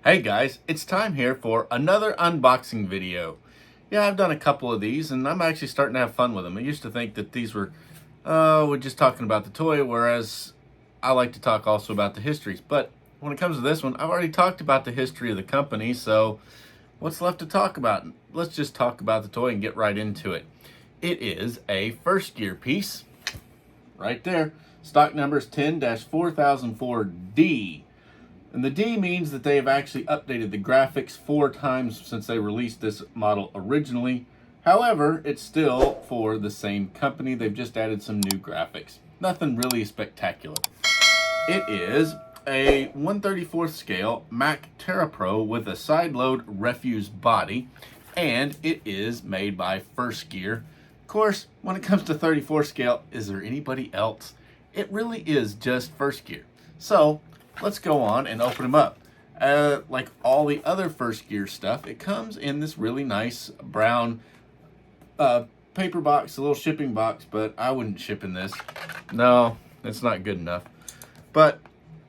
Hey guys, it's time here for another unboxing video. Yeah, I've done a couple of these and I'm actually starting to have fun with them. I used to think that these were we're just talking about the toy, whereas I like to talk also about the histories. But when it comes to this one, I've already talked about the history of the company, so what's left to talk about? Let's just talk about the toy and get right into it. It is a first gear piece, right there. Stock number is 10-4004D. And the D means that they have actually updated the graphics 4 times since they released this model originally. However, it's still for the same company. They've just added some new graphics. Nothing really spectacular. It is a 1/34th scale Mack Terrapro with a side load refuse body, and it is made by First Gear. Of course, when it comes to 34 scale, is there anybody else? It really is just First Gear. So let's go on and open them up. Like all the other First Gear stuff, it comes in this really nice brown paper box, a little shipping box, but I wouldn't ship in this. No, it's not good enough. But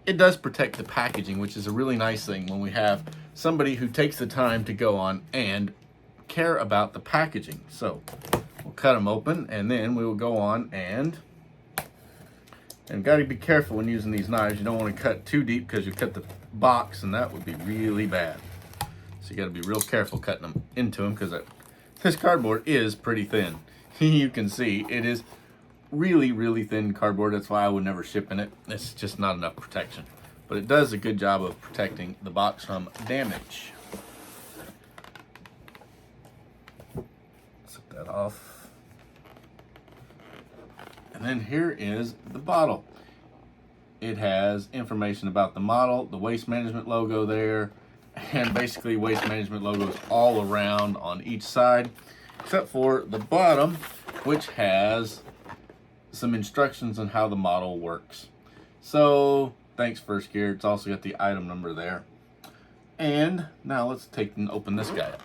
it does protect the packaging, which is a really nice thing when we have somebody who takes the time to go on and care about the packaging. So we'll cut them open, and then we will go on and got to be careful when using these knives. You don't want to cut too deep because you cut the box, and that would be really bad. So you got to be real careful cutting them into them, because this cardboard is pretty thin. You can see it is really, really thin cardboard. That's why I would never ship in it. It's just not enough protection. But it does a good job of protecting the box from damage. Set that off. And then here is the bottle. It has information about the model, the waste management logo there, and basically waste management logos all around on each side, except for the bottom, which has some instructions on how the model works. So thanks First Gear. It's also got the item number there. And now let's take and open this guy up.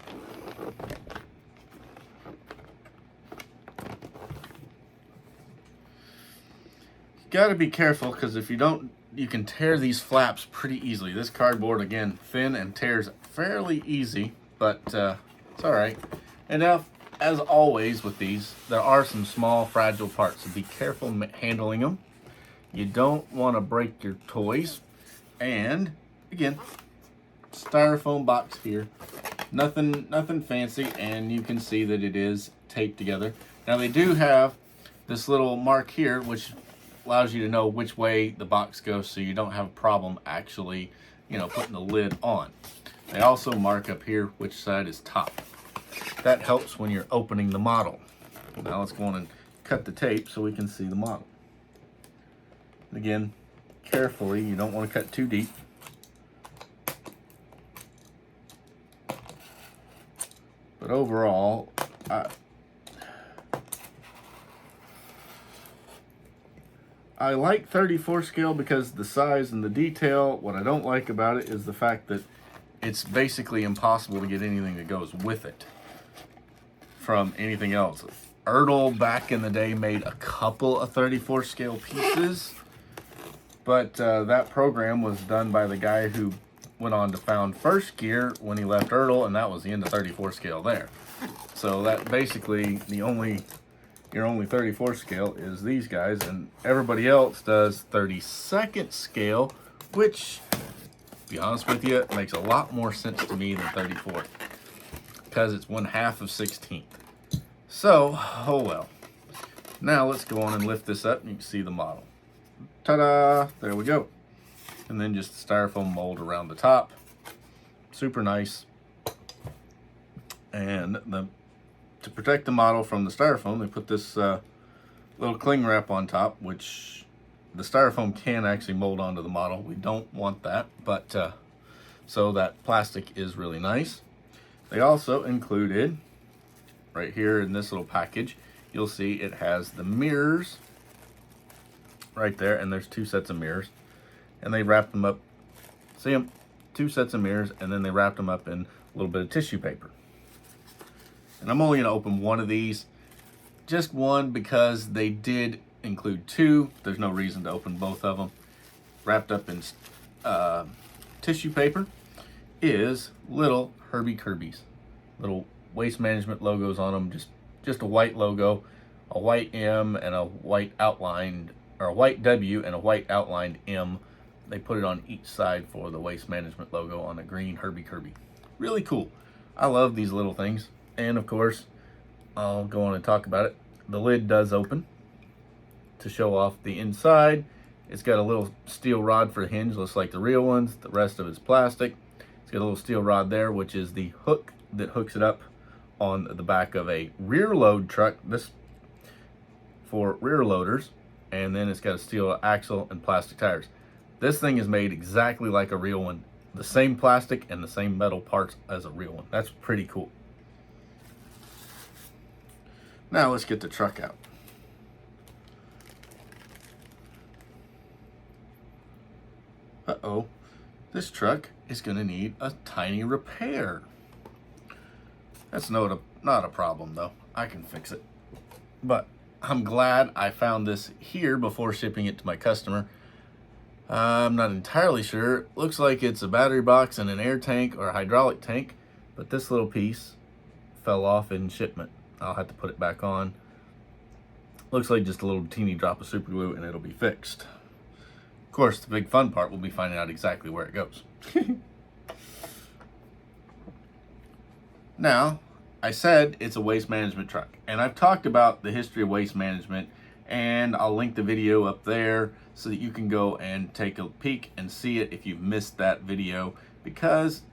Got to be careful, because if you don't, you can tear these flaps pretty easily. This cardboard, again, thin and tears fairly easy, but it's all right. And now, as always with these, there are some small fragile parts, so be careful handling them. You don't want to break your toys. And again, styrofoam box here, nothing fancy, and you can see that it is taped together. Now they do have this little mark here, which allows you to know which way the box goes, so you don't have a problem actually, putting the lid on. They also mark up here which side is top. That helps when you're opening the model. Now let's go on and cut the tape so we can see the model. Again, carefully, you don't want to cut too deep. But overall, I like 34 scale because the size and the detail. What I don't like about it is the fact that it's basically impossible to get anything that goes with it from anything else. Ertl back in the day made a couple of 34 scale pieces, but that program was done by the guy who went on to found First Gear when he left Ertl, and that was the end of 34 scale there. So that basically your only 34 scale is these guys, and everybody else does 32nd scale, which, to be honest with you, makes a lot more sense to me than 34th, because it's 1/2 of 16th. So, oh well. Now let's go on and lift this up, and you can see the model. Ta-da! There we go. And then just the styrofoam mold around the top. Super nice. And to protect the model from the styrofoam, they put this little cling wrap on top, which the styrofoam can actually mold onto the model. We don't want that, but so that plastic is really nice. They also included, right here in this little package, you'll see it has the mirrors right there, and there's 2 sets of mirrors, and they wrapped them up. See them? 2 sets of mirrors, and then they wrapped them up in a little bit of tissue paper. And I'm only going to open one of these, just one, because they did include 2. There's no reason to open both of them. Wrapped up in tissue paper. is little Herbie Kirby's. Little Waste Management logos on them, just a white logo, a white M and a white outlined, or a white W and a white outlined M. They put it on each side for the Waste Management logo on a green Herbie Kirby. Really cool. I love these little things. And of course, I'll go on and talk about it. The lid does open to show off the inside. It's got a little steel rod for a hinge, looks like the real ones. The rest of it's plastic. It's got a little steel rod there, which is the hook that hooks it up on the back of a rear load truck. This for rear loaders. And then it's got a steel axle and plastic tires. This thing is made exactly like a real one. The same plastic and the same metal parts as a real one. That's pretty cool. Now let's get the truck out. Uh-oh, this truck is gonna need a tiny repair. That's not a problem though. I can fix it. But I'm glad I found this here before shipping it to my customer. I'm not entirely sure. Looks like it's a battery box and an air tank or a hydraulic tank, but this little piece fell off in shipment. I'll have to put it back on. Looks like just a little teeny drop of super glue and it'll be fixed. Of course, the big fun part will be finding out exactly where it goes. Now, I said it's a waste management truck, and I've talked about the history of waste management, and I'll link the video up there so that you can go and take a peek and see it if you've missed that video, because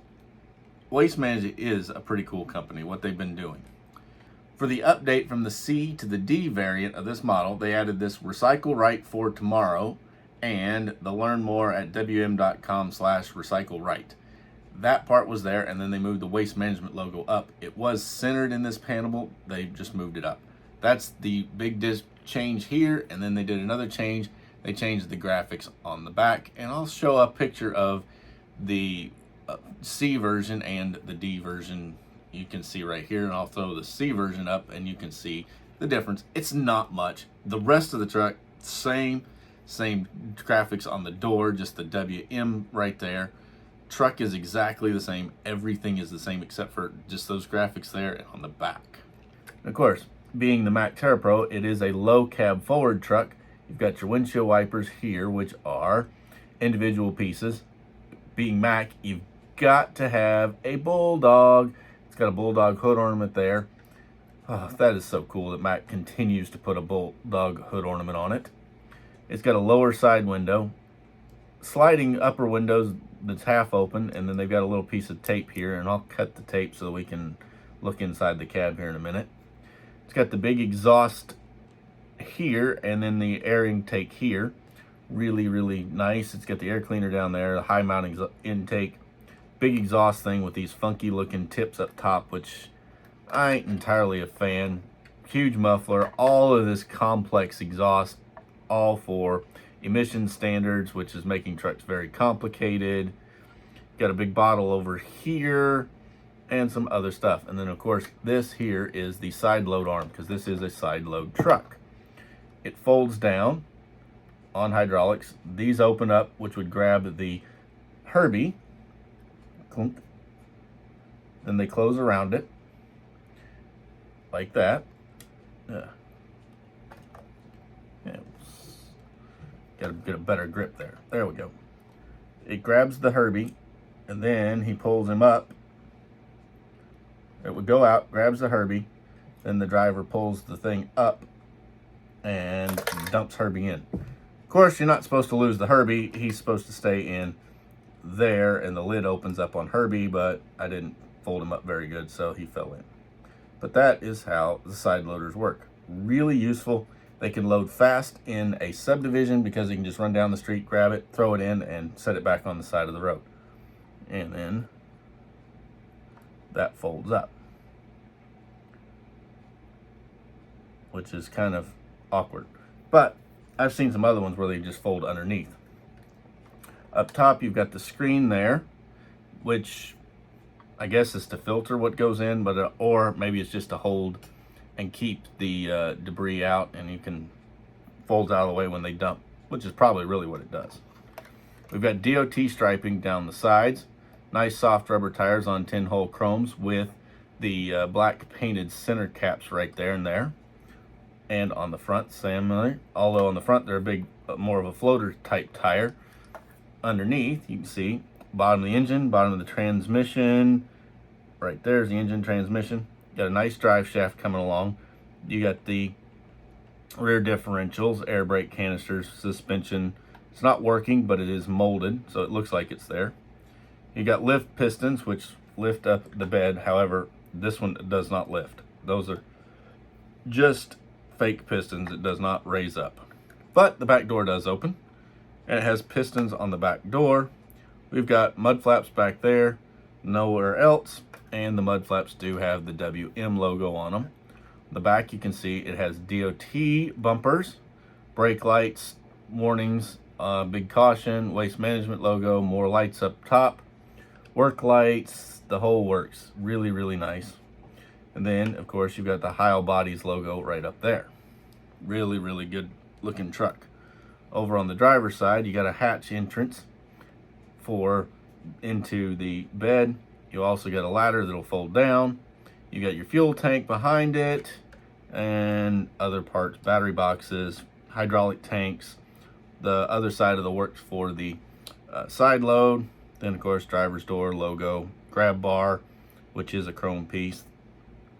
Waste Management is a pretty cool company, what they've been doing. For the update from the C to the D variant of this model, they added this Recycle Right for Tomorrow and the Learn More at wm.com/recycle right. That part was there, and then they moved the Waste Management logo up. It was centered in this panel, they just moved it up. That's the big change here, and then they did another change. They changed the graphics on the back, and I'll show a picture of the C version and the D version. You can see right here, and I'll throw the C version up, and you can see the difference. It's not much. The rest of the truck, same graphics on the door, just the WM right there. Truck is exactly the same. Everything is the same except for just those graphics there and on the back. And of course, being the Mack Terrapro, it is a low cab forward truck. You've got your windshield wipers here, which are individual pieces. Being Mack, you've got to have a bulldog. It's got a bulldog hood ornament there. Oh, that is so cool that Mack continues to put a bulldog hood ornament on it. It's got a lower side window, sliding upper windows that's half open, and then they've got a little piece of tape here, and I'll cut the tape so that we can look inside the cab here in a minute. It's got the big exhaust here, and then the air intake here. Really, really nice. It's got the air cleaner down there, the high mount intake, big exhaust thing with these funky looking tips up top, which I ain't entirely a fan. Huge muffler, all of this complex exhaust, all for emission standards, which is making trucks very complicated. Got a big bottle over here and some other stuff. And then of course this here is the side load arm, because this is a side load truck. It folds down on hydraulics. These open up, which would grab the Herbie. Clunk. Then they close around it like that. Yeah. Got to get a better grip there. There we go. It grabs the Herbie, and then he pulls him up. It would go out, grabs the Herbie, then the driver pulls the thing up and dumps Herbie in. Of course, you're not supposed to lose the Herbie. He's supposed to stay in there, and the lid opens up on Herbie, but I didn't fold him up very good, so he fell in. But that is how the side loaders work. Really useful. They can load fast in a subdivision because you can just run down the street, grab it, throw it in, and set it back on the side of the road. And then that folds up, which is kind of awkward. But I've seen some other ones where they just fold underneath. Up top, you've got the screen there, which I guess is to filter what goes in, but or maybe it's just to hold and keep the debris out, and you can fold out of the way when they dump, which is probably really what it does. We've got DOT striping down the sides. Nice soft rubber tires on 10-hole chromes with the black painted center caps right there and there. And on the front, similar. Although on the front they're a big, more of a floater type tire. Underneath, you can see bottom of the engine, bottom of the transmission. Right there's the engine, transmission. Got a nice drive shaft coming along. You got the rear differentials, air brake canisters, suspension. It's not working, but it is molded, so it looks like it's there. You got lift pistons, which lift up the bed. However, this one does not lift. Those are just fake pistons. It does not raise up. But the back door does open, and it has pistons on the back door. We've got mud flaps back there, nowhere else, and the mud flaps do have the WM logo on them. The back, you can see it has DOT bumpers, brake lights, warnings, big caution, waste management logo, more lights up top, work lights, the whole works. Really, really nice. And then, of course, you've got the Heil Bodies logo right up there. Really, really good looking truck. Over on the driver's side, you got a hatch entrance for into the bed. You also got a ladder that'll fold down. You got your fuel tank behind it and other parts, battery boxes, hydraulic tanks. The other side of the works for the side load. Then, of course, driver's door logo, grab bar, which is a chrome piece.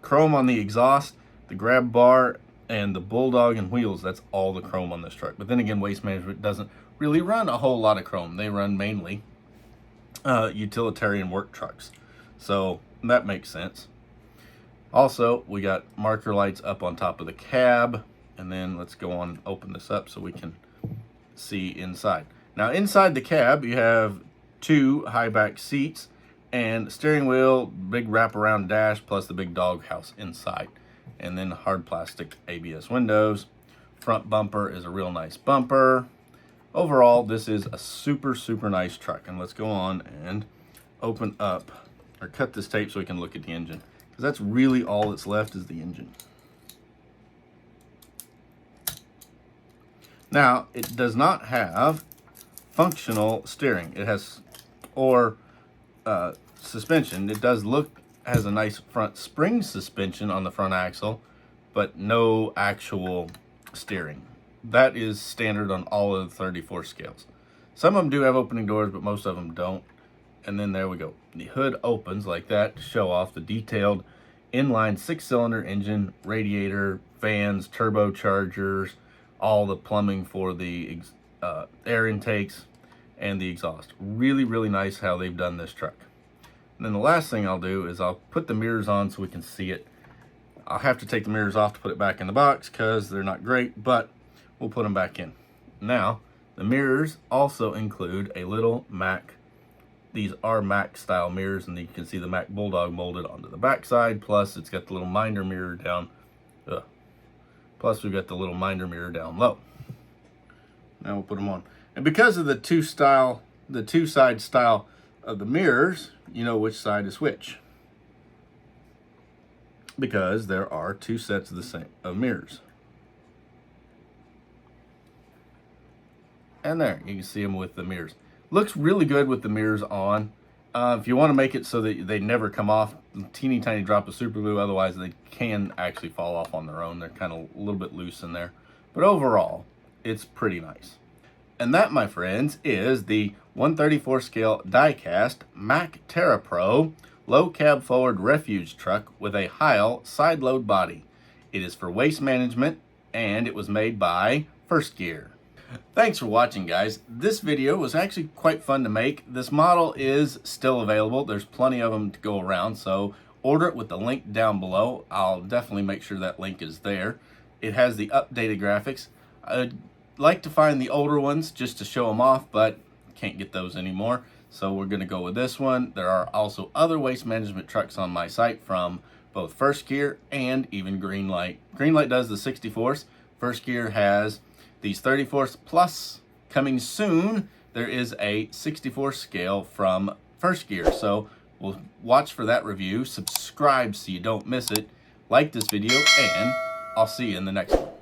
Chrome on the exhaust, the grab bar, and the bulldog and wheels. That's all the chrome on this truck. But then again, Waste Management doesn't really run a whole lot of chrome. They run mainly utilitarian work trucks. So that makes sense. Also, we got marker lights up on top of the cab. And then let's go on and open this up so we can see inside. Now, inside the cab, you have 2 high back seats and steering wheel, big wraparound dash, plus the big doghouse inside. And then hard plastic ABS windows. Front bumper is a real nice bumper. Overall, this is a super, super nice truck. And let's go on and open up or cut this tape so we can look at the engine. Because that's really all that's left is the engine. Now, it does not have functional steering. It has, or suspension. It does has a nice front spring suspension on the front axle, but no actual steering. That is standard on all of the 34 scales. Some of them do have opening doors, but most of them don't. And then there we go. The hood opens like that to show off the detailed inline 6-cylinder engine, radiator, fans, turbochargers, all the plumbing for the air intakes and the exhaust. Really, really nice how they've done this truck. And then the last thing I'll do is I'll put the mirrors on so we can see it. I'll have to take the mirrors off to put it back in the box because they're not great, but we'll put them back in. Now, the mirrors also include a little Mack. These are Mack style mirrors, and you can see the Mack Bulldog molded onto the back side. Plus, it's got the little minder mirror down. Plus, we've got the little minder mirror down low. Now we'll put them on. And because of the two-side style of the mirrors, you know which side is which. Because there are 2 sets of the same of mirrors. And there, you can see them with the mirrors. Looks really good with the mirrors on. If you want to make it so that they never come off, teeny tiny drop of super glue, otherwise they can actually fall off on their own. They're kind of a little bit loose in there. But overall, it's pretty nice. And that, my friends, is the 1/34 scale die-cast Mack Terrapro low cab forward refuge truck with a Heil side load body. It is for waste management, and it was made by First Gear. Thanks for watching, guys. This video was actually quite fun to make. This model is still available. There's plenty of them to go around, so order it with the link down below. I'll definitely make sure that link is there. It has the updated graphics. I'd like to find the older ones just to show them off, but can't get those anymore. So we're going to go with this one. There are also other waste management trucks on my site from both First Gear and even Greenlight. Greenlight does the 64s. First Gear has these 34s, plus coming soon, there is a 64 scale from First Gear. So we'll watch for that review, subscribe so you don't miss it, like this video, and I'll see you in the next one.